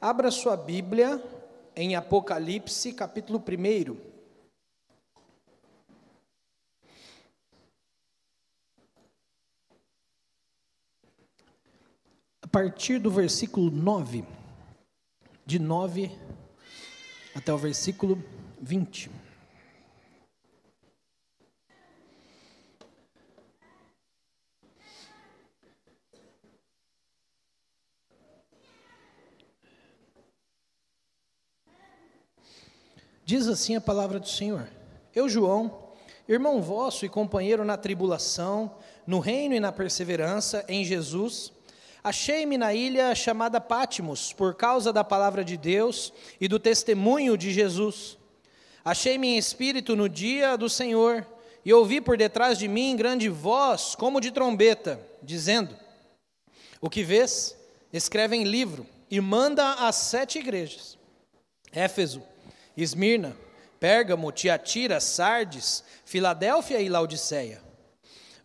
Abra sua Bíblia em Apocalipse, capítulo 1. A partir do versículo 9, de 9 até o versículo 20. Diz assim a palavra do Senhor: Eu, João, irmão vosso e companheiro na tribulação, no reino e na perseverança em Jesus, achei-me na ilha chamada Patmos, por causa da palavra de Deus e do testemunho de Jesus. Achei-me em espírito no dia do Senhor, e ouvi por detrás de mim grande voz, como de trombeta, dizendo: O que vês, escreve em livro, e manda às 7 igrejas: Éfeso, Esmirna, Pérgamo, Tiatira, Sardes, Filadélfia e Laodiceia.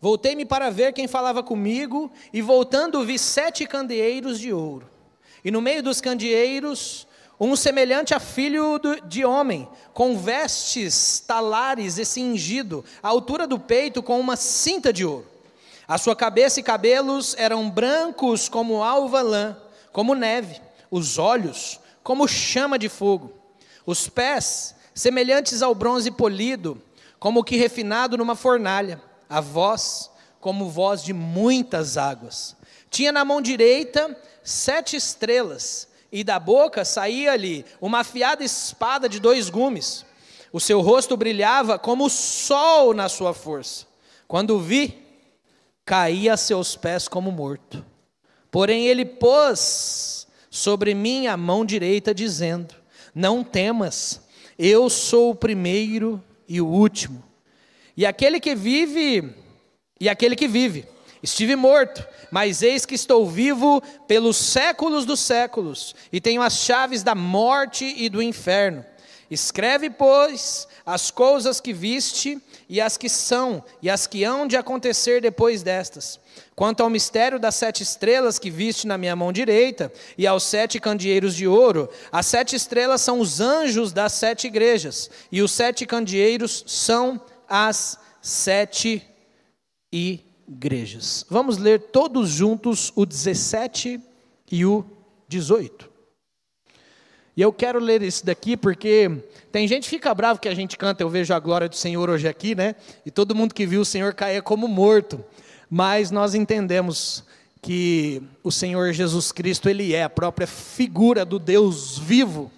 Voltei-me para ver quem falava comigo, e voltando vi 7 candeeiros de ouro. E no meio dos candeeiros, um semelhante a filho de homem, com vestes talares e cingido, à altura do peito com uma cinta de ouro. A sua cabeça e cabelos eram brancos como alva lã, como neve, os olhos como chama de fogo. Os pés, semelhantes ao bronze polido, como que refinado numa fornalha. A voz, como voz de muitas águas. Tinha na mão direita 7 estrelas, e da boca saía-lhe uma afiada espada de 2 gumes. O seu rosto brilhava como o sol na sua força. Quando o vi, caí a seus pés como morto. Porém ele pôs sobre mim a mão direita, dizendo: Não temas, eu sou o primeiro e o último, e aquele que vive. Estive morto, mas eis que estou vivo pelos séculos dos séculos, e tenho as chaves da morte e do inferno. Escreve, pois, as coisas que viste, e as que são, e as que hão de acontecer depois destas. Quanto ao mistério das 7 estrelas que viste na minha mão direita, e aos 7 candeeiros de ouro, as 7 estrelas são os anjos das 7 igrejas, e os 7 candeeiros são as 7 igrejas. Vamos ler todos juntos o 17 e o 18. E eu quero ler isso daqui porque tem gente que fica bravo que a gente canta Eu Vejo a Glória do Senhor hoje aqui, né? E todo mundo que viu o Senhor cair como morto. Mas nós entendemos que o Senhor Jesus Cristo, Ele é a própria figura do Deus vivo.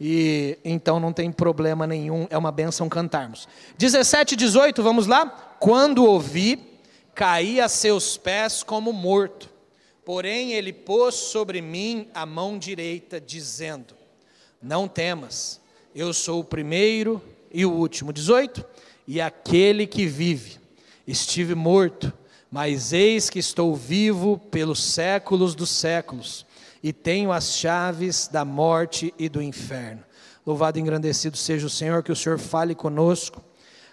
E então não tem problema nenhum, é uma bênção cantarmos. 17 e 18, vamos lá? Quando ouvi, caí a seus pés como morto. Porém ele pôs sobre mim a mão direita, dizendo: Não temas, eu sou o primeiro e o último. 18, e aquele que vive. Estive morto, mas eis que estou vivo pelos séculos dos séculos, e tenho as chaves da morte e do inferno. Louvado e engrandecido seja o Senhor, que o Senhor fale conosco,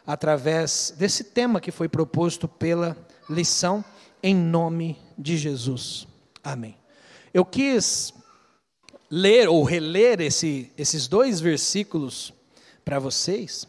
através desse tema que foi proposto pela lição, em nome de Jesus. Amém. Eu quis ler ou reler esses 2 versículos para vocês,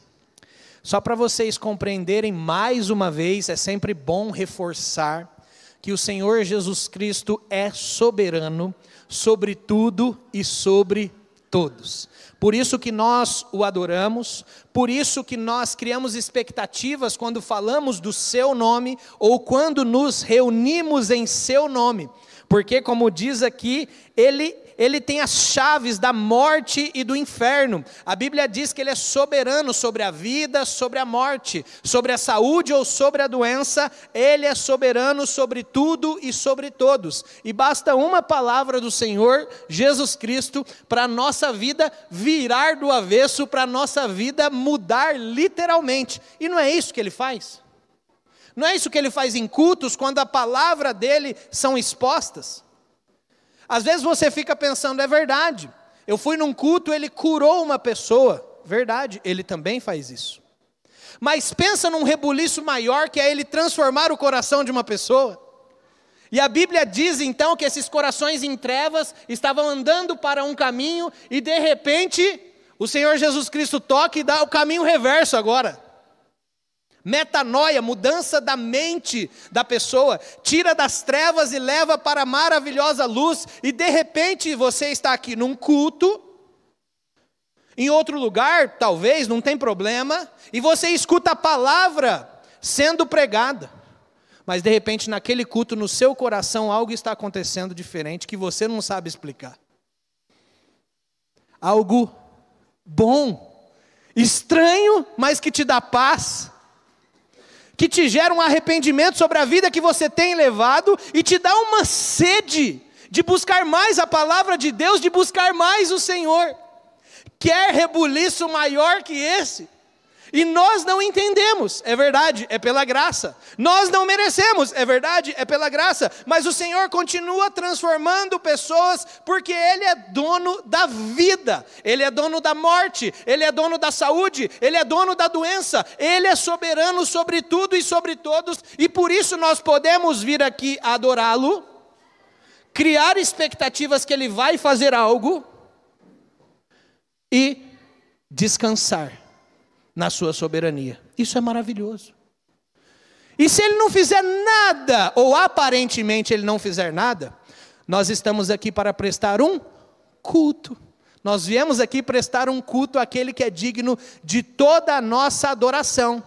só para vocês compreenderem mais uma vez. É sempre bom reforçar que o Senhor Jesus Cristo é soberano sobre tudo e sobre todos. Por isso que nós o adoramos, por isso que nós criamos expectativas quando falamos do seu nome, ou quando nos reunimos em seu nome, porque como diz aqui, Ele tem as chaves da morte e do inferno. A Bíblia diz que Ele é soberano sobre a vida, sobre a morte, sobre a saúde ou sobre a doença. Ele é soberano sobre tudo e sobre todos. E basta uma palavra do Senhor Jesus Cristo para a nossa vida virar do avesso, para a nossa vida mudar literalmente. E não é isso que Ele faz? Não é isso que Ele faz em cultos, quando a palavra dEle são expostas? Às vezes você fica pensando, é verdade, eu fui num culto, Ele curou uma pessoa. Verdade, Ele também faz isso. Mas pensa num rebuliço maior, que é Ele transformar o coração de uma pessoa. E a Bíblia diz então que esses corações em trevas estavam andando para um caminho e de repente o Senhor Jesus Cristo toca e dá o caminho reverso agora. Metanoia, mudança da mente da pessoa, tira das trevas e leva para a maravilhosa luz, e de repente você está aqui num culto, em outro lugar, talvez, não tem problema, e você escuta a palavra sendo pregada, mas de repente naquele culto, no seu coração, algo está acontecendo diferente, que você não sabe explicar. Algo bom, estranho, mas que te dá paz, que te gera um arrependimento sobre a vida que você tem levado e te dá uma sede de buscar mais a palavra de Deus, de buscar mais o Senhor. Quer rebuliço maior que esse? E nós não entendemos, é verdade, é pela graça. Nós não merecemos, é verdade, é pela graça. Mas o Senhor continua transformando pessoas, porque Ele é dono da vida, Ele é dono da morte, Ele é dono da saúde, Ele é dono da doença, Ele é soberano sobre tudo e sobre todos, e por isso nós podemos vir aqui adorá-lo, criar expectativas que Ele vai fazer algo, e descansar na sua soberania. Isso é maravilhoso. E se Ele não fizer nada, ou aparentemente Ele não fizer nada, nós estamos aqui para prestar um culto. Nós viemos aqui prestar um culto àquele que é digno de toda a nossa adoração.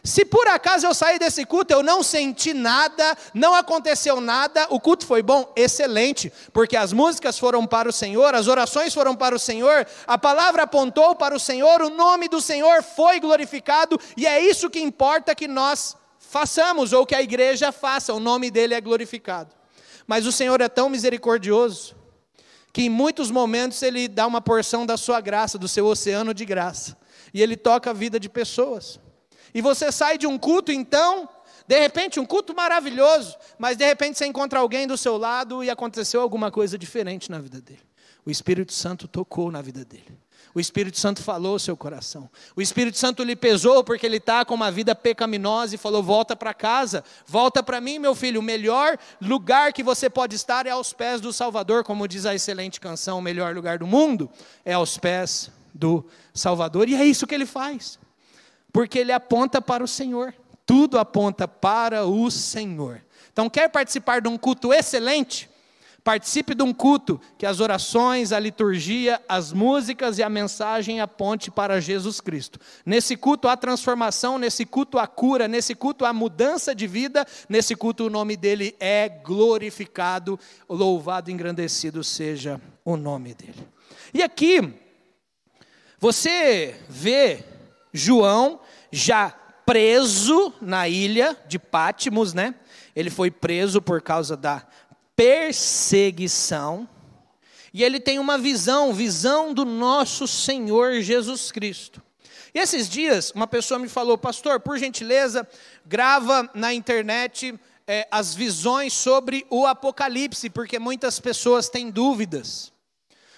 Se por acaso eu sair desse culto, eu não senti nada, não aconteceu nada, o culto foi bom, excelente, porque as músicas foram para o Senhor, as orações foram para o Senhor, a palavra apontou para o Senhor, o nome do Senhor foi glorificado, e é isso que importa que nós façamos, ou que a igreja faça, o nome dele é glorificado. Mas o Senhor é tão misericordioso, que em muitos momentos Ele dá uma porção da sua graça, do seu oceano de graça, e Ele toca a vida de pessoas. E você sai de um culto então, de repente um culto maravilhoso, mas de repente você encontra alguém do seu lado e aconteceu alguma coisa diferente na vida dele. O Espírito Santo tocou na vida dele. O Espírito Santo falou ao seu coração. O Espírito Santo lhe pesou porque ele está com uma vida pecaminosa e falou: volta para casa, volta para mim, meu filho. O melhor lugar que você pode estar é aos pés do Salvador, como diz a excelente canção, o melhor lugar do mundo é aos pés do Salvador. E é isso que ele faz. Porque ele aponta para o Senhor, tudo aponta para o Senhor. Então, quer participar de um culto excelente? Participe de um culto que as orações, a liturgia, as músicas e a mensagem aponte para Jesus Cristo. Nesse culto há transformação, nesse culto há cura, nesse culto há mudança de vida, nesse culto o nome dele é glorificado, louvado e engrandecido seja o nome dele. E aqui, você vê João já preso na ilha de Patmos, né? Ele foi preso por causa da perseguição, e ele tem uma visão do nosso Senhor Jesus Cristo. E esses dias, uma pessoa me falou: pastor, por gentileza, grava na internet as visões sobre o Apocalipse, porque muitas pessoas têm dúvidas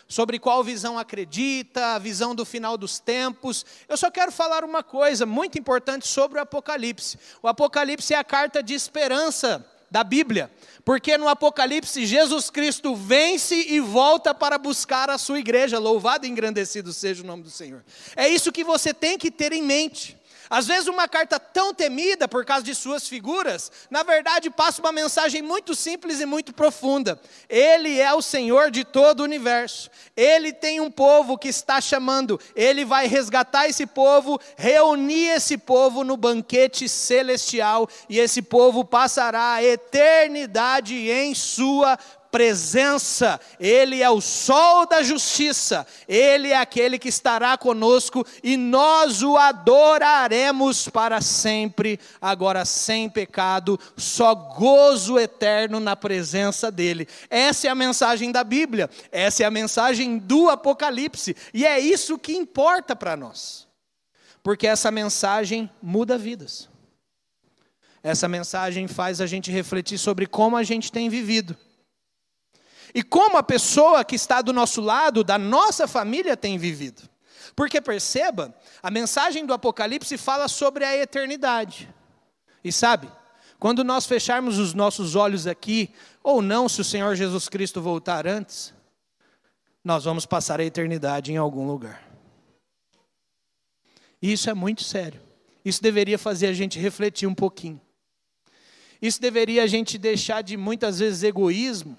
sobre qual visão acredita, a visão do final dos tempos. Eu só quero falar uma coisa muito importante sobre o Apocalipse. O Apocalipse é a carta de esperança da Bíblia, porque no Apocalipse Jesus Cristo vence e volta para buscar a sua igreja. Louvado e engrandecido seja o nome do Senhor. É isso que você tem que ter em mente. Às vezes uma carta tão temida por causa de suas figuras, na verdade passa uma mensagem muito simples e muito profunda. Ele é o Senhor de todo o universo. Ele tem um povo que está chamando. Ele vai resgatar esse povo, reunir esse povo no banquete celestial, e esse povo passará a eternidade em sua presença. Ele é o sol da justiça, Ele é aquele que estará conosco e nós o adoraremos para sempre, agora sem pecado, só gozo eterno na presença dEle. Essa é a mensagem da Bíblia, essa é a mensagem do Apocalipse, e é isso que importa para nós, porque essa mensagem muda vidas. Essa mensagem faz a gente refletir sobre como a gente tem vivido. E como a pessoa que está do nosso lado, da nossa família, tem vivido. Porque perceba, a mensagem do Apocalipse fala sobre a eternidade. E sabe, quando nós fecharmos os nossos olhos aqui, ou não, se o Senhor Jesus Cristo voltar antes, nós vamos passar a eternidade em algum lugar. E isso é muito sério. Isso deveria fazer a gente refletir um pouquinho. Isso deveria a gente deixar de, muitas vezes, egoísmo,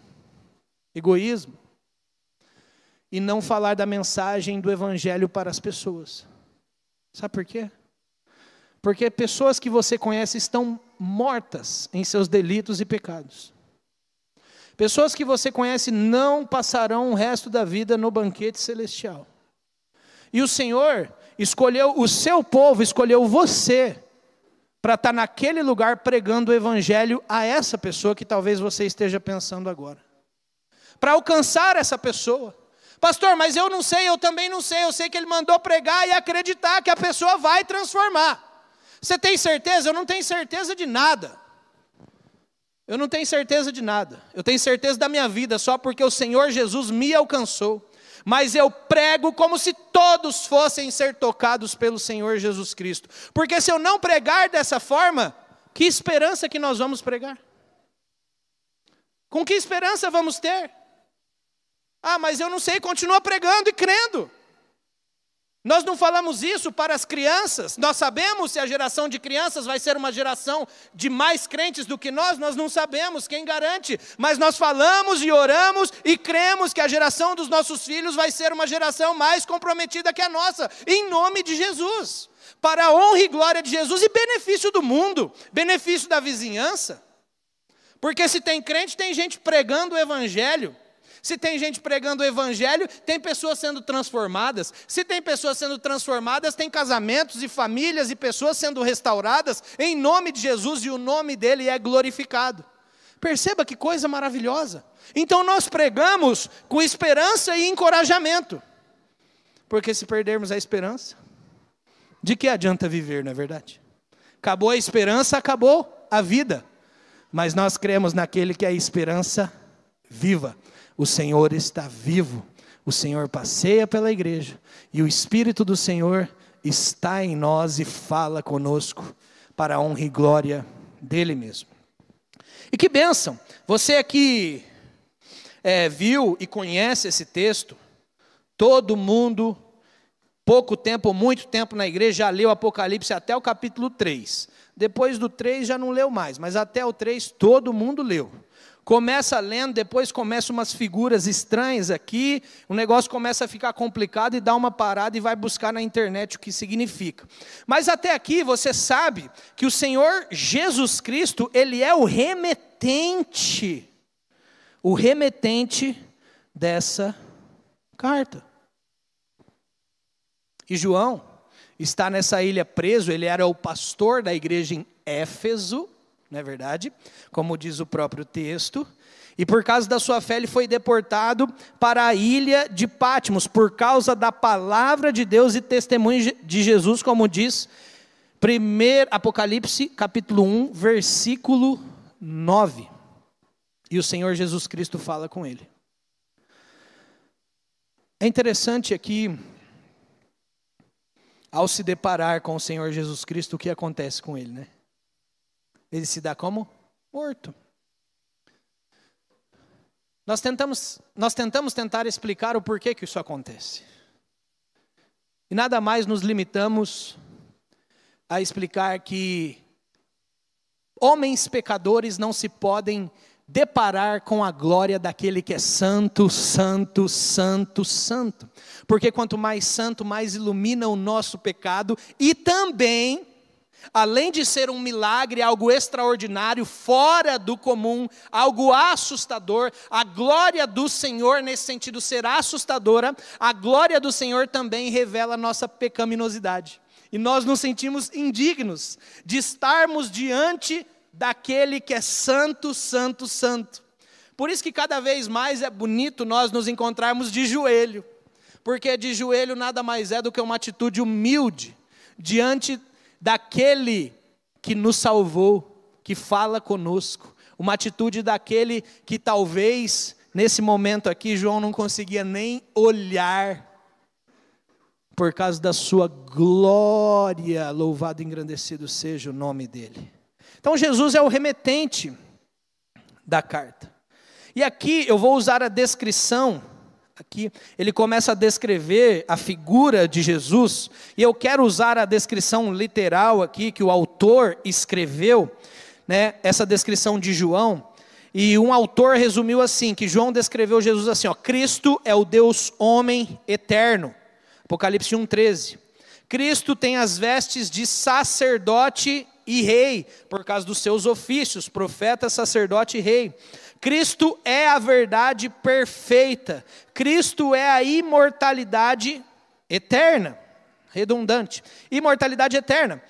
e não falar da mensagem do Evangelho para as pessoas. Sabe por quê? Porque pessoas que você conhece estão mortas em seus delitos e pecados. Pessoas que você conhece não passarão o resto da vida no banquete celestial. E o Senhor escolheu o seu povo, escolheu você, para estar naquele lugar pregando o Evangelho a essa pessoa que talvez você esteja pensando agora. Para alcançar essa pessoa. Pastor, mas eu não sei, eu também não sei. Eu sei que Ele mandou pregar e acreditar que a pessoa vai transformar. Você tem certeza? Eu não tenho certeza de nada. Eu não tenho certeza de nada. Eu tenho certeza da minha vida só porque o Senhor Jesus me alcançou. Mas eu prego como se todos fossem ser tocados pelo Senhor Jesus Cristo. Porque se eu não pregar dessa forma, que esperança que nós vamos pregar? Com que esperança vamos ter? Ah, mas eu não sei, continua pregando e crendo. Nós não falamos isso para as crianças. Nós sabemos se a geração de crianças vai ser uma geração de mais crentes do que nós não sabemos, quem garante. Mas nós falamos e oramos e cremos que a geração dos nossos filhos vai ser uma geração mais comprometida que a nossa, em nome de Jesus. Para a honra e glória de Jesus e benefício do mundo, benefício da vizinhança. Porque se tem crente, tem gente pregando o Evangelho. Se tem gente pregando o Evangelho, tem pessoas sendo transformadas. Se tem pessoas sendo transformadas, tem casamentos e famílias e pessoas sendo restauradas em nome de Jesus e o nome dele é glorificado. Perceba que coisa maravilhosa. Então nós pregamos com esperança e encorajamento. Porque se perdermos a esperança, de que adianta viver, não é verdade? Acabou a esperança, acabou a vida. Mas nós cremos naquele que é a esperança viva. O Senhor está vivo, o Senhor passeia pela igreja, e o Espírito do Senhor está em nós e fala conosco, para a honra e glória dEle mesmo. E que bênção, você aqui viu e conhece esse texto, todo mundo, pouco tempo ou muito tempo na igreja, já leu Apocalipse até o capítulo 3, depois do 3 já não leu mais, mas até o 3 todo mundo leu. Começa lendo, depois começa umas figuras estranhas aqui, o negócio começa a ficar complicado e dá uma parada e vai buscar na internet o que significa. Mas até aqui você sabe que o Senhor Jesus Cristo, Ele é o remetente dessa carta. E João está nessa ilha preso, ele era o pastor da igreja em Éfeso, não é verdade? Como diz o próprio texto. E por causa da sua fé ele foi deportado para a ilha de Patmos, por causa da palavra de Deus e testemunho de Jesus, como diz Apocalipse capítulo 1, versículo 9. E o Senhor Jesus Cristo fala com ele. É interessante aqui, ao se deparar com o Senhor Jesus Cristo, o que acontece com ele, né? Ele se dá como morto. Nós tentamos tentar explicar o porquê que isso acontece. E nada mais nos limitamos a explicar que homens pecadores não se podem deparar com a glória daquele que é santo, santo, santo, santo. Porque quanto mais santo, mais ilumina o nosso pecado e também, além de ser um milagre, algo extraordinário, fora do comum, algo assustador, a glória do Senhor, nesse sentido, será assustadora, a glória do Senhor também revela a nossa pecaminosidade. E nós nos sentimos indignos de estarmos diante daquele que é santo, santo, santo. Por isso que cada vez mais é bonito nós nos encontrarmos de joelho, porque de joelho nada mais é do que uma atitude humilde, diante daquele que nos salvou, que fala conosco, uma atitude daquele que talvez, nesse momento aqui, João não conseguia nem olhar, por causa da sua glória, louvado e engrandecido seja o nome dele. Então Jesus é o remetente da carta. E aqui eu vou usar a descrição, aqui ele começa a descrever a figura de Jesus, e eu quero usar a descrição literal aqui, que o autor escreveu, né, essa descrição de João, e um autor resumiu assim, que João descreveu Jesus assim, ó, Cristo é o Deus homem eterno, Apocalipse 1,13. Cristo tem as vestes de sacerdote e rei, por causa dos seus ofícios, profeta, sacerdote e rei. Cristo é a verdade perfeita. Cristo é a imortalidade eterna, redundante. Imortalidade eterna.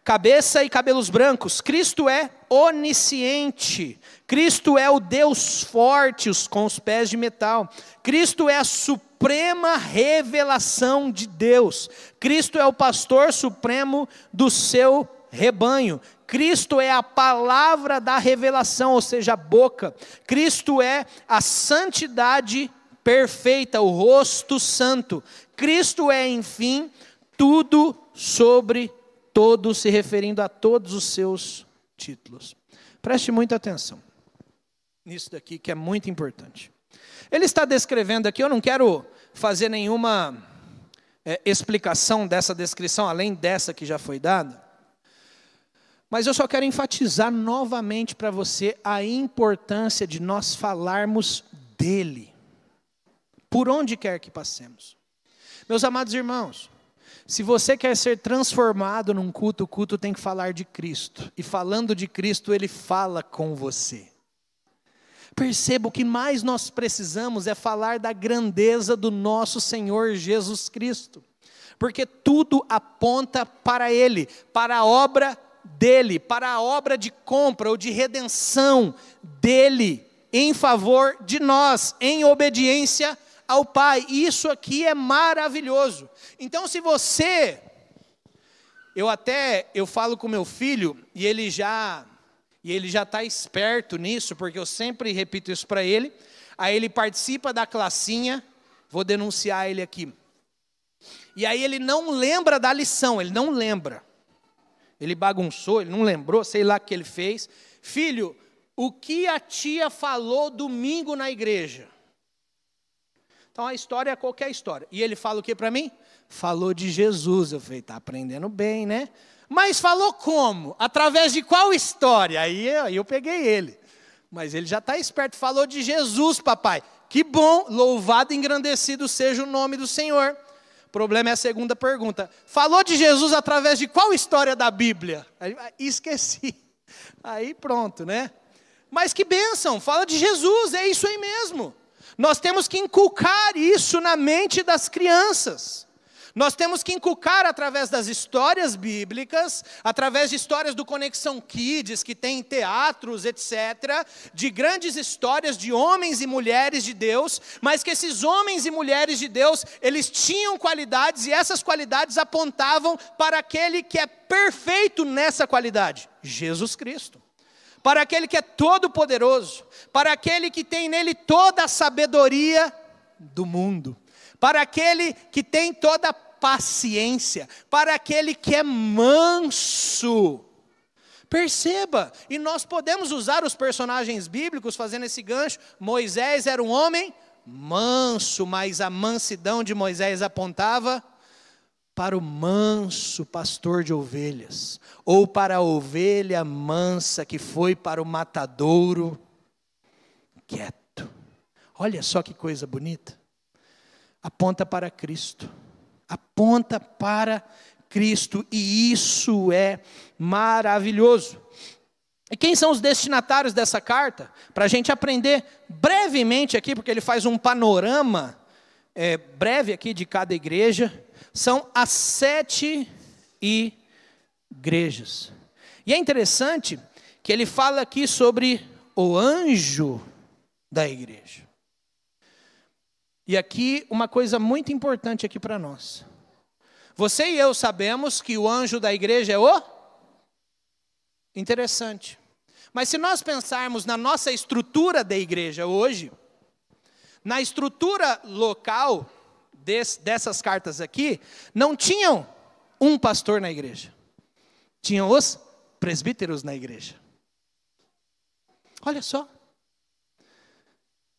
Cabeça e cabelos brancos. Cristo é onisciente. Cristo é o Deus forte, com os pés de metal. Cristo é a suprema revelação de Deus. Cristo é o pastor supremo do seu rebanho. Cristo é a palavra da revelação, ou seja, a boca. Cristo é a santidade perfeita, o rosto santo. Cristo é, enfim, tudo sobre todos, se referindo a todos os seus títulos. Preste muita atenção nisso daqui, que é muito importante. Ele está descrevendo aqui, eu não quero fazer nenhuma explicação dessa descrição, além dessa que já foi dada, mas eu só quero enfatizar novamente para você a importância de nós falarmos dele, por onde quer que passemos. Meus amados irmãos, se você quer ser transformado num culto, o culto tem que falar de Cristo. E falando de Cristo, Ele fala com você. Perceba, o que mais nós precisamos é falar da grandeza do nosso Senhor Jesus Cristo. Porque tudo aponta para Ele, para a obra dEle, para a obra de compra ou de redenção dEle, em favor de nós, em obediência ao Pai. Isso aqui é maravilhoso. Então, se você, eu falo com meu filho, e ele já está esperto nisso, porque eu sempre repito isso para ele. Aí ele participa da classinha, vou denunciar ele aqui. E aí ele não lembra da lição, ele não lembra. Ele bagunçou, ele não lembrou, sei lá o que ele fez. Filho, o que a tia falou domingo na igreja? Então a história é qualquer história. E ele fala o que para mim? Falou de Jesus. Eu falei, está aprendendo bem, né? Mas falou como? Através de qual história? Aí eu peguei ele. Mas ele já está esperto. Falou de Jesus, papai. Que bom, louvado e engrandecido seja o nome do Senhor. O problema é a segunda pergunta. Falou de Jesus através de qual história da Bíblia? Aí, esqueci. Aí pronto, né? Mas que bênção, fala de Jesus, é isso aí mesmo. Nós temos que inculcar isso na mente das crianças. Nós temos que inculcar através das histórias bíblicas, através de histórias do Conexão Kids, que tem teatros, etc., de grandes histórias de homens e mulheres de Deus, mas que esses homens e mulheres de Deus, eles tinham qualidades, e essas qualidades apontavam para aquele que é perfeito nessa qualidade, Jesus Cristo. Para aquele que é todo poderoso, para aquele que tem nele toda a sabedoria do mundo, para aquele que tem toda a paciência, para aquele que é manso. Perceba, e nós podemos usar os personagens bíblicos fazendo esse gancho. Moisés era um homem manso, mas a mansidão de Moisés apontava para o manso pastor de ovelhas, ou para a ovelha mansa que foi para o matadouro quieto. Olha só que coisa bonita. Aponta para Cristo. Aponta para Cristo, e isso é maravilhoso. E quem são os destinatários dessa carta? Para a gente aprender brevemente aqui, porque ele faz um panorama breve aqui de cada igreja. São as 7 igrejas. E é interessante que ele fala aqui sobre o anjo da igreja. E aqui uma coisa muito importante aqui para nós. Você e eu sabemos que o anjo da igreja é o interessante. Mas se nós pensarmos na nossa estrutura da igreja hoje, na estrutura local dessas cartas aqui, não tinham um pastor na igreja. Tinham os presbíteros na igreja. Olha só.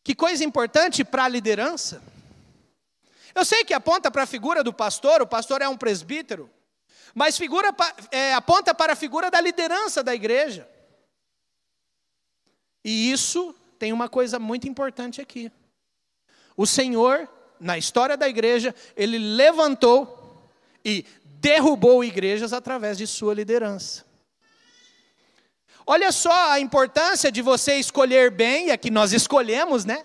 Que coisa importante para a liderança. Eu sei que aponta para a figura do pastor, o pastor é um presbítero, mas aponta para a figura da liderança da igreja. E isso tem uma coisa muito importante aqui. O Senhor, na história da igreja, Ele levantou e derrubou igrejas através de sua liderança. Olha só a importância de você escolher bem, é que nós escolhemos, né?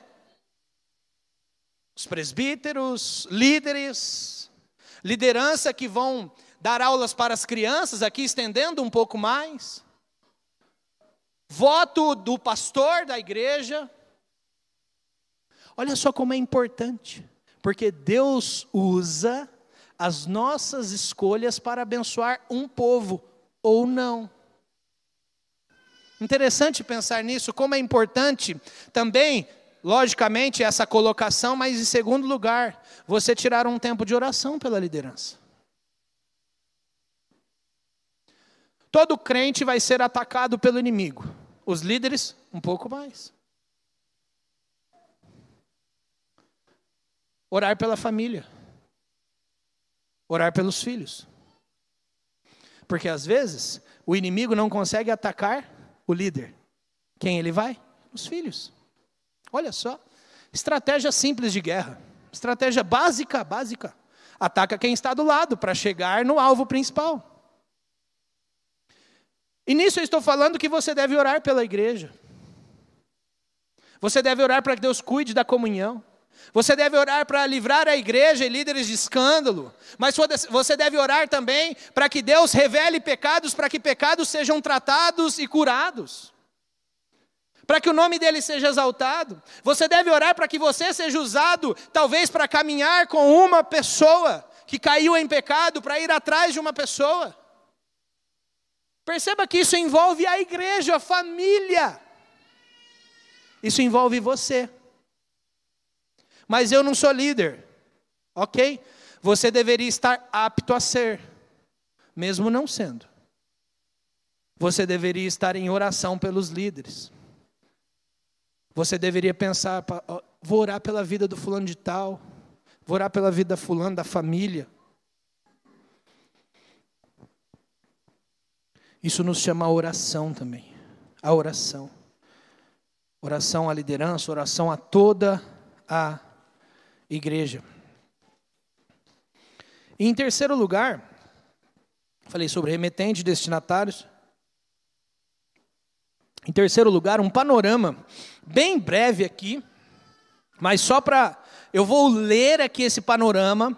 Os presbíteros, líderes, liderança que vão dar aulas para as crianças, aqui estendendo um pouco mais. Voto do pastor da igreja. Olha só como é importante, porque Deus usa as nossas escolhas para abençoar um povo, ou não. Interessante pensar nisso, como é importante também, logicamente, essa colocação, mas em segundo lugar, você tirar um tempo de oração pela liderança. Todo crente vai ser atacado pelo inimigo, os líderes um pouco mais. Orar pela família, orar pelos filhos, porque às vezes o inimigo não consegue atacar o líder. Quem ele vai? Os filhos. Olha só, estratégia simples de guerra, estratégia básica. Ataca quem está do lado para chegar no alvo principal. E nisso eu estou falando que você deve orar pela igreja. Você deve orar para que Deus cuide da comunhão. Você deve orar para livrar a igreja e líderes de escândalo. Mas você deve orar também para que Deus revele pecados, para que pecados sejam tratados e curados. Para que o nome dele seja exaltado. Você deve orar para que você seja usado, talvez para caminhar com uma pessoa que caiu em pecado, para ir atrás de uma pessoa. Perceba que isso envolve a igreja, a família. Isso envolve você. Mas eu não sou líder, ok? Você deveria estar apto a ser, mesmo não sendo. Você deveria estar em oração pelos líderes. Você deveria pensar, vou orar pela vida do fulano de tal, vou orar pela vida da fulano, da família. Isso nos chama a oração também, a oração. Oração à liderança, oração a toda a igreja. E em terceiro lugar, falei sobre remetente e destinatários. Em terceiro lugar, um panorama bem breve aqui, mas só para... Eu vou ler aqui esse panorama,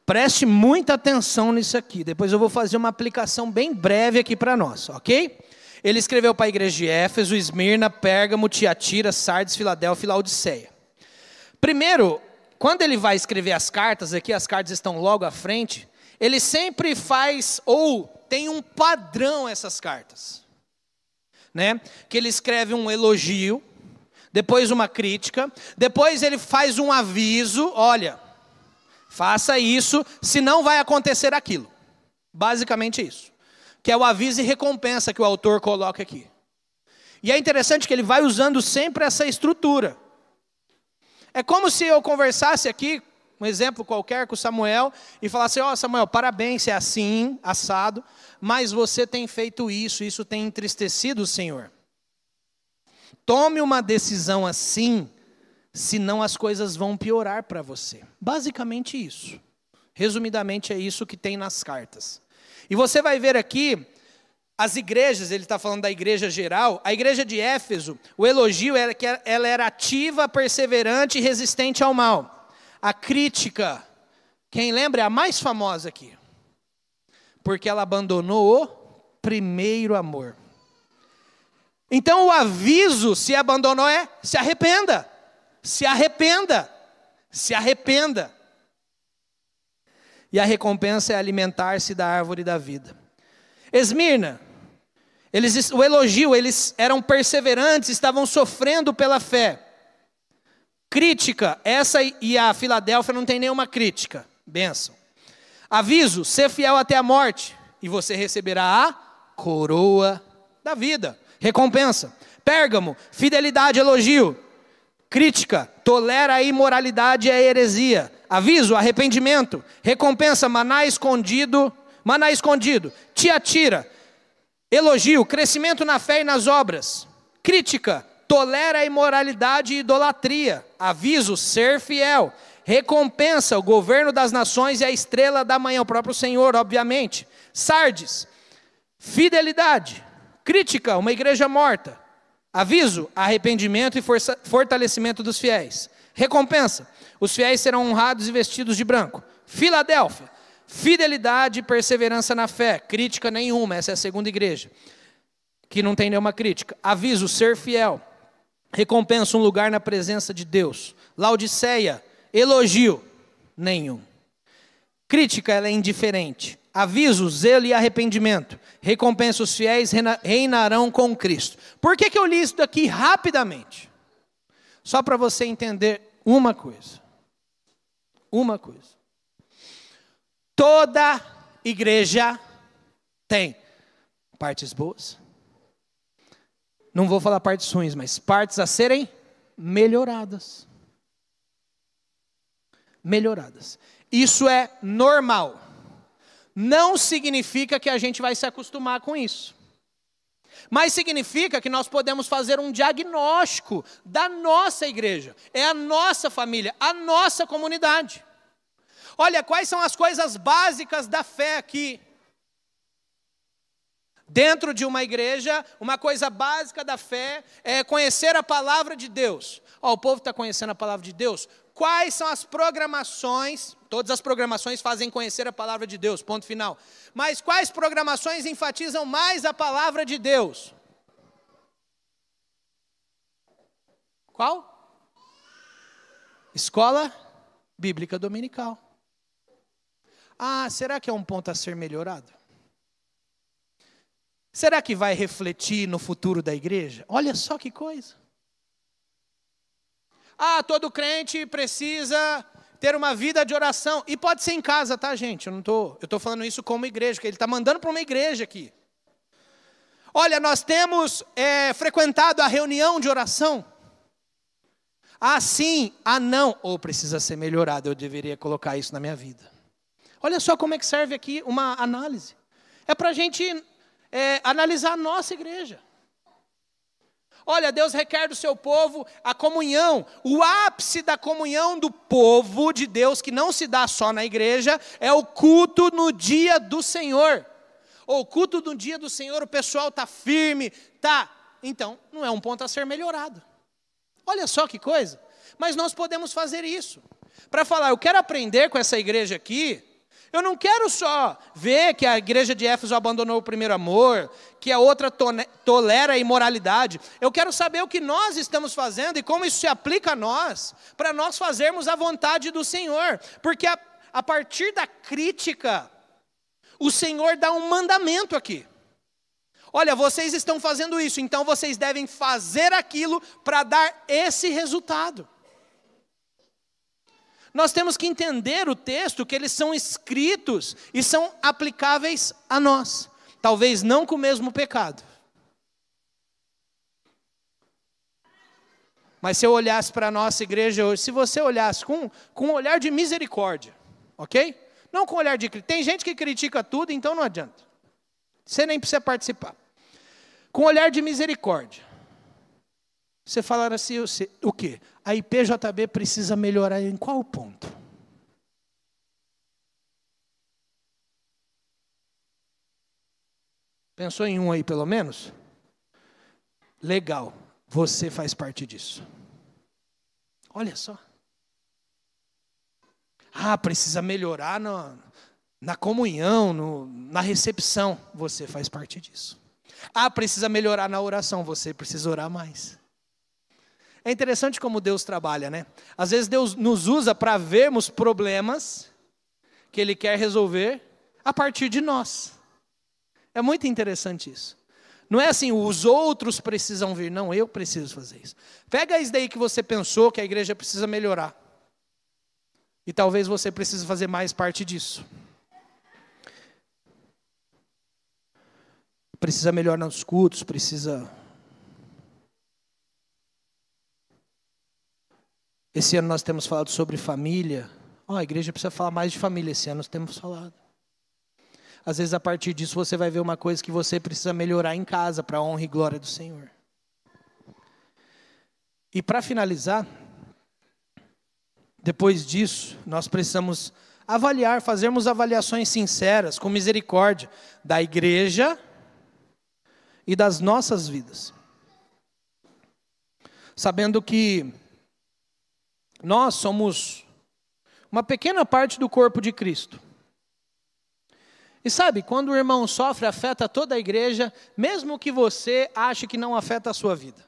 preste muita atenção nisso aqui, depois eu vou fazer uma aplicação bem breve aqui para nós, ok? Ele escreveu para a igreja de Éfeso, Esmirna, Pérgamo, Tiatira, Sardes, Filadélfia e Laodiceia. Primeiro, quando ele vai escrever as cartas, aqui as cartas estão logo à frente, ele sempre faz, ou tem um padrão essas cartas, né? Que ele escreve um elogio, depois uma crítica, depois ele faz um aviso, olha, faça isso, senão vai acontecer aquilo. Basicamente isso, que é o aviso e recompensa que o autor coloca aqui. E é interessante que ele vai usando sempre essa estrutura. É como se eu conversasse aqui, um exemplo qualquer com o Samuel, e falasse, ó Samuel, parabéns, é assim, assado, mas você tem feito isso, isso tem entristecido o Senhor. Tome uma decisão assim, senão as coisas vão piorar para você. Basicamente isso. Resumidamente é isso que tem nas cartas. E você vai ver aqui, as igrejas, ele está falando da igreja geral, a igreja de Éfeso, o elogio era que ela era ativa, perseverante e resistente ao mal. A crítica, quem lembra, é a mais famosa aqui. Porque ela abandonou o primeiro amor. Então o aviso, se abandonou, é se arrependa. Se arrependa. Se arrependa. E a recompensa é alimentar-se da árvore da vida. Esmirna, o elogio, eles eram perseverantes, estavam sofrendo pela fé. Crítica, essa e a Filadélfia não tem nenhuma crítica. Bênção. Aviso, ser fiel até a morte, e você receberá a coroa da vida, recompensa. Pérgamo, fidelidade, elogio. Crítica, tolera a imoralidade e a heresia. Aviso, arrependimento. Recompensa, maná escondido. Tiatira, elogio, crescimento na fé e nas obras. Crítica, tolera a imoralidade e idolatria. Aviso, ser fiel. Recompensa, o governo das nações e a estrela da manhã, o próprio Senhor, obviamente. Sardes, fidelidade. Crítica, uma igreja morta. Aviso, arrependimento e fortalecimento dos fiéis. Recompensa, os fiéis serão honrados e vestidos de branco. Filadélfia, fidelidade e perseverança na fé. Crítica nenhuma, essa é a segunda igreja, que não tem nenhuma crítica. Aviso, ser fiel. Recompensa, um lugar na presença de Deus. Laodiceia, elogio, nenhum. Crítica, ela é indiferente. Aviso, zelo e arrependimento. Recompensa, os fiéis reinarão com Cristo. Por que eu li isso daqui rapidamente? Só para você entender uma coisa. Uma coisa. Toda igreja tem partes boas. Não vou falar partes ruins, mas partes a serem melhoradas. Melhoradas. Isso é normal. Não significa que a gente vai se acostumar com isso. Mas significa que nós podemos fazer um diagnóstico da nossa igreja. É a nossa família, a nossa comunidade. Olha, quais são as coisas básicas da fé aqui? Dentro de uma igreja, uma coisa básica da fé é conhecer a palavra de Deus. Ó, o povo está conhecendo a palavra de Deus. Quais são as programações? Todas as programações fazem conhecer a palavra de Deus, ponto final. Mas quais programações enfatizam mais a palavra de Deus? Qual? Escola Bíblica Dominical. Ah, será que é um ponto a ser melhorado? Será que vai refletir no futuro da igreja? Olha só que coisa. Ah, todo crente precisa ter uma vida de oração. E pode ser em casa, tá, gente? Eu estou falando isso como igreja, porque ele está mandando para uma igreja aqui. Olha, nós temos frequentado a reunião de oração. Ah, sim, ah, não. Ou precisa ser melhorado, eu deveria colocar isso na minha vida. Olha só como é que serve aqui uma análise. É para a gente analisar a nossa igreja. Olha, Deus requer do seu povo a comunhão. O ápice da comunhão do povo de Deus, que não se dá só na igreja, é o culto no dia do Senhor. O culto no dia do Senhor, o pessoal está firme, tá. Então, não é um ponto a ser melhorado. Olha só que coisa. Mas nós podemos fazer isso. Para falar, eu quero aprender com essa igreja aqui. Eu não quero só ver que a igreja de Éfeso abandonou o primeiro amor, que a outra tolera a imoralidade. Eu quero saber o que nós estamos fazendo e como isso se aplica a nós, para nós fazermos a vontade do Senhor. Porque a partir da crítica, o Senhor dá um mandamento aqui. Olha, vocês estão fazendo isso, então vocês devem fazer aquilo para dar esse resultado. Nós temos que entender o texto, que eles são escritos e são aplicáveis a nós. Talvez não com o mesmo pecado. Mas se eu olhasse para a nossa igreja hoje, se você olhasse com um olhar de misericórdia, ok? Não com um olhar de crítica. Tem gente que critica tudo, então não adianta. Você nem precisa participar. Com um olhar de misericórdia. Você falar assim, o quê? A IPJB precisa melhorar em qual ponto? Pensou em um aí pelo menos? Legal, você faz parte disso. Olha só. Ah, precisa melhorar na comunhão, na recepção. Você faz parte disso. Ah, precisa melhorar na oração. Você precisa orar mais. É interessante como Deus trabalha, né? Às vezes Deus nos usa para vermos problemas que Ele quer resolver a partir de nós. É muito interessante isso. Não é assim, os outros precisam vir. Não, eu preciso fazer isso. Pega isso daí que você pensou que a igreja precisa melhorar. E talvez você precise fazer mais parte disso. precisa melhorar nos cultos, precisa... Esse ano nós temos falado sobre família. A igreja precisa falar mais de família, esse ano nós temos falado. Às vezes a partir disso você vai ver uma coisa que você precisa melhorar em casa, para a honra e glória do Senhor. E para finalizar, depois disso, nós precisamos avaliar, fazermos avaliações sinceras, com misericórdia, da igreja e das nossas vidas. Sabendo que nós somos uma pequena parte do corpo de Cristo. E sabe, quando o irmão sofre, afeta toda a igreja, mesmo que você ache que não afeta a sua vida.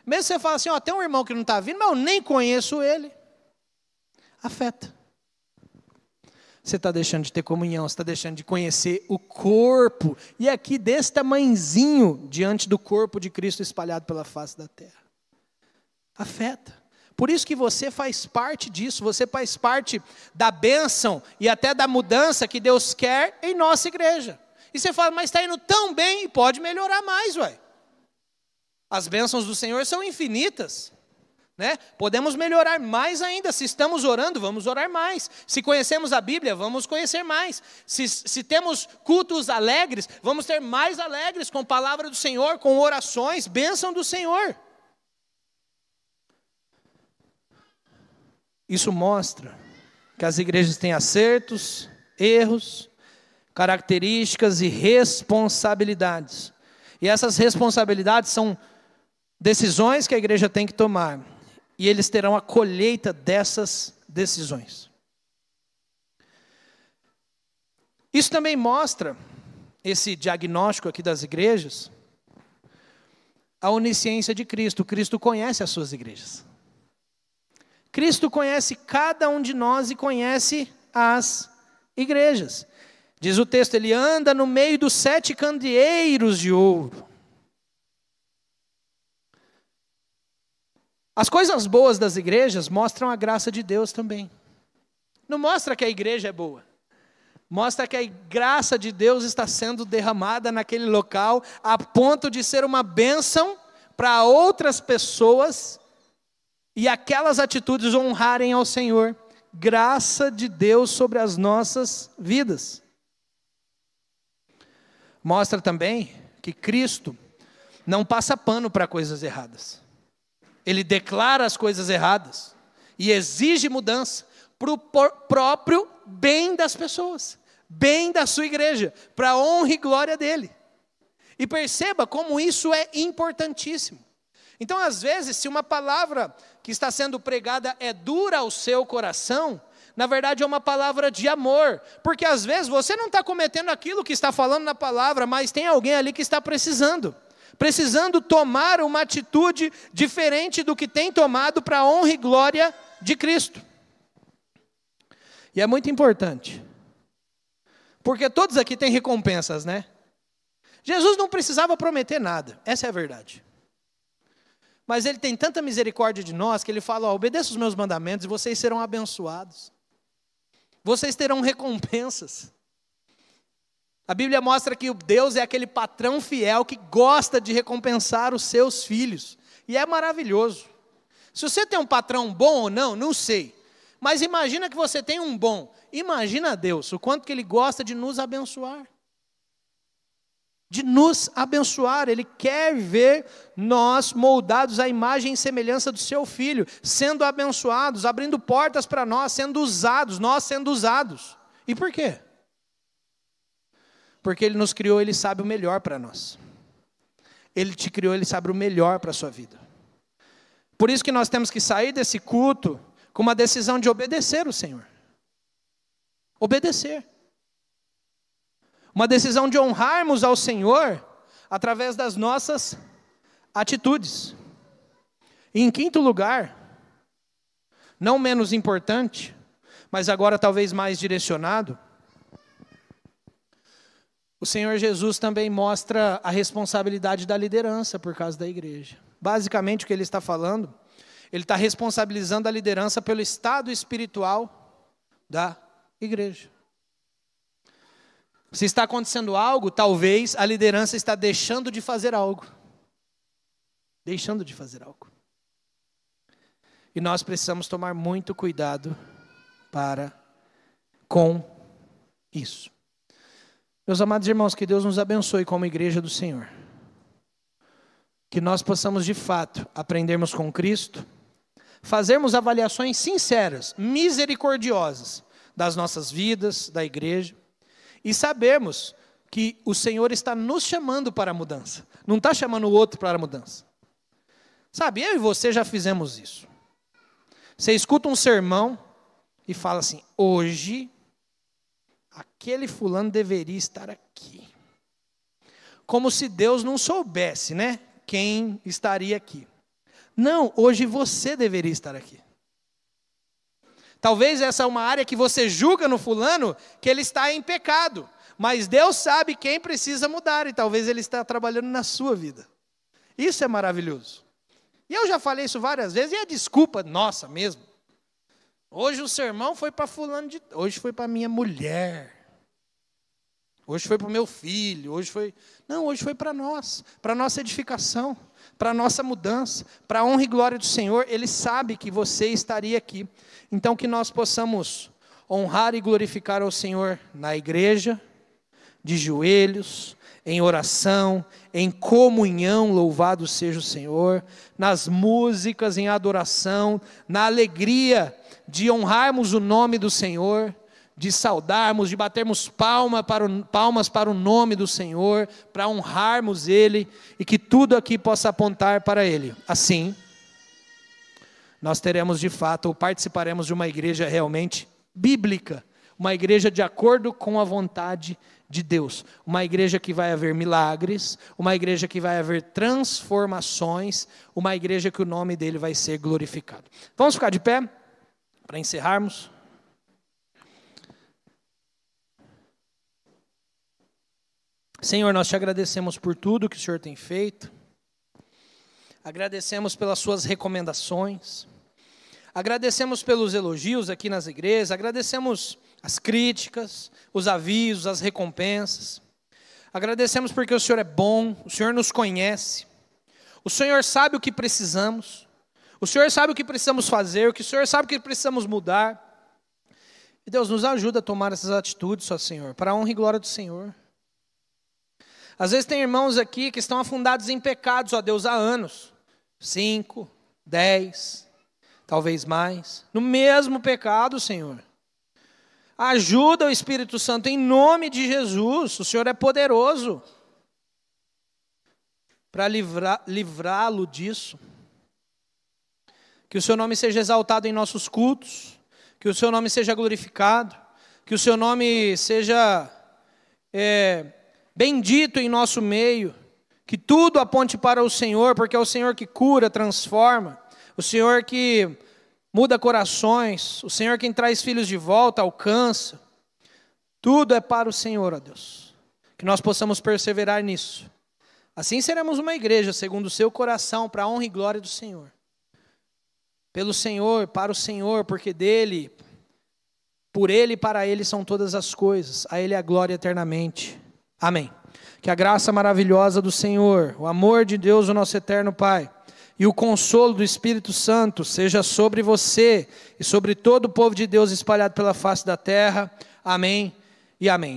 Mesmo que você fale assim, tem um irmão que não está vindo, mas eu nem conheço ele. Afeta. Você está deixando de ter comunhão, você está deixando de conhecer o corpo. E aqui desse tamanhozinho, diante do corpo de Cristo espalhado pela face da terra. Afeta. Por isso que você faz parte disso, você faz parte da bênção e até da mudança que Deus quer em nossa igreja. E você fala, mas está indo tão bem e pode melhorar mais, ué. As bênçãos do Senhor são infinitas, né? Podemos melhorar mais ainda. Se estamos orando, vamos orar mais. Se conhecemos a Bíblia, vamos conhecer mais. Se temos cultos alegres, vamos ter mais alegres com a palavra do Senhor, com orações, bênção do Senhor. Isso mostra que as igrejas têm acertos, erros, características e responsabilidades. E essas responsabilidades são decisões que a igreja tem que tomar. E eles terão a colheita dessas decisões. Isso também mostra, esse diagnóstico aqui das igrejas, a onisciência de Cristo. Cristo conhece as suas igrejas. Cristo conhece cada um de nós e conhece as igrejas. Diz o texto, ele anda no meio dos 7 candeeiros de ouro. As coisas boas das igrejas mostram a graça de Deus também. Não mostra que a igreja é boa. Mostra que a graça de Deus está sendo derramada naquele local, a ponto de ser uma bênção para outras pessoas, e aquelas atitudes honrarem ao Senhor. Graça de Deus sobre as nossas vidas. Mostra também que Cristo não passa pano para coisas erradas. Ele declara as coisas erradas e exige mudança para o próprio bem das pessoas, bem da sua igreja, para a honra e glória dele. E perceba como isso é importantíssimo. Então, às vezes, se uma palavra que está sendo pregada é dura ao seu coração, na verdade é uma palavra de amor, porque às vezes você não está cometendo aquilo que está falando na palavra, mas tem alguém ali que está precisando tomar uma atitude diferente do que tem tomado para a honra e glória de Cristo. E é muito importante, porque todos aqui têm recompensas, né? Jesus não precisava prometer nada, essa é a verdade. Mas ele tem tanta misericórdia de nós, que ele fala, obedeça os meus mandamentos e vocês serão abençoados. Vocês terão recompensas. A Bíblia mostra que Deus é aquele patrão fiel que gosta de recompensar os seus filhos. E é maravilhoso. Se você tem um patrão bom ou não, não sei. Mas imagina que você tem um bom. Imagina Deus, o quanto que Ele gosta de nos abençoar. De nos abençoar. Ele quer ver nós moldados à imagem e semelhança do seu Filho, sendo abençoados, abrindo portas para nós, sendo usados, nós sendo usados. E por quê? Porque Ele nos criou, Ele sabe o melhor para nós. Ele te criou, Ele sabe o melhor para a sua vida. Por isso que nós temos que sair desse culto com uma decisão de obedecer o Senhor. Obedecer. Uma decisão de honrarmos ao Senhor através das nossas atitudes. E em quinto lugar, não menos importante, mas agora talvez mais direcionado, o Senhor Jesus também mostra a responsabilidade da liderança por causa da igreja. Basicamente o que ele está falando, ele está responsabilizando a liderança pelo estado espiritual da igreja. Se está acontecendo algo, talvez a liderança está deixando de fazer algo. Deixando de fazer algo. E nós precisamos tomar muito cuidado com isso. Meus amados irmãos, que Deus nos abençoe como igreja do Senhor. Que nós possamos de fato aprendermos com Cristo, fazermos avaliações sinceras, misericordiosas das nossas vidas, da igreja, e sabermos que o Senhor está nos chamando para a mudança, não está chamando o outro para a mudança. Sabe, eu e você já fizemos isso. Você escuta um sermão e fala assim: hoje, aquele fulano deveria estar aqui. Como se Deus não soubesse, né? Quem estaria aqui. Não, hoje você deveria estar aqui. Talvez essa é uma área que você julga no fulano que ele está em pecado. Mas Deus sabe quem precisa mudar e talvez ele está trabalhando na sua vida. Isso é maravilhoso. E eu já falei isso várias vezes, e a desculpa nossa mesmo. Hoje o sermão foi para fulano hoje foi para minha mulher. Hoje foi para o meu filho, hoje foi para nós, para a nossa edificação, para a nossa mudança, para a honra e glória do Senhor. Ele sabe que você estaria aqui. Então que nós possamos honrar e glorificar ao Senhor na igreja, de joelhos, em oração, em comunhão, louvado seja o Senhor, nas músicas, em adoração, na alegria de honrarmos o nome do Senhor, de saudarmos, de batermos palmas para o nome do Senhor, para honrarmos Ele, e que tudo aqui possa apontar para Ele. Assim, nós teremos de fato, ou participaremos de uma igreja realmente bíblica, uma igreja de acordo com a vontade de Deus, uma igreja que vai haver milagres, uma igreja que vai haver transformações, uma igreja que o nome dele vai ser glorificado. Vamos ficar de pé para encerrarmos. Senhor, nós te agradecemos por tudo que o Senhor tem feito, agradecemos pelas suas recomendações, agradecemos pelos elogios aqui nas igrejas, agradecemos as críticas, os avisos, as recompensas. Agradecemos porque o Senhor é bom, o Senhor nos conhece, o Senhor sabe o que precisamos, o Senhor sabe o que precisamos fazer, o Senhor sabe o que precisamos mudar. E Deus nos ajuda a tomar essas atitudes, ó Senhor, para a honra e glória do Senhor. Às vezes tem irmãos aqui que estão afundados em pecados, ó Deus, há anos, 5, 10, talvez mais, no mesmo pecado, Senhor. Ajuda o Espírito Santo em nome de Jesus. O Senhor é poderoso para livrá-lo disso. Que o seu nome seja exaltado em nossos cultos, que o seu nome seja glorificado, que o seu nome seja bendito em nosso meio, que tudo aponte para o Senhor, porque é o Senhor que cura, transforma, o Senhor que muda corações, o Senhor quem traz filhos de volta, alcança. Tudo é para o Senhor, ó Deus. Que nós possamos perseverar nisso. Assim seremos uma igreja, segundo o seu coração, para a honra e glória do Senhor. Pelo Senhor, para o Senhor, porque dele, por Ele e para Ele são todas as coisas. A Ele a glória eternamente. Amém. Que a graça maravilhosa do Senhor, o amor de Deus, o nosso eterno Pai, e o consolo do Espírito Santo seja sobre você e sobre todo o povo de Deus espalhado pela face da terra. Amém e amém.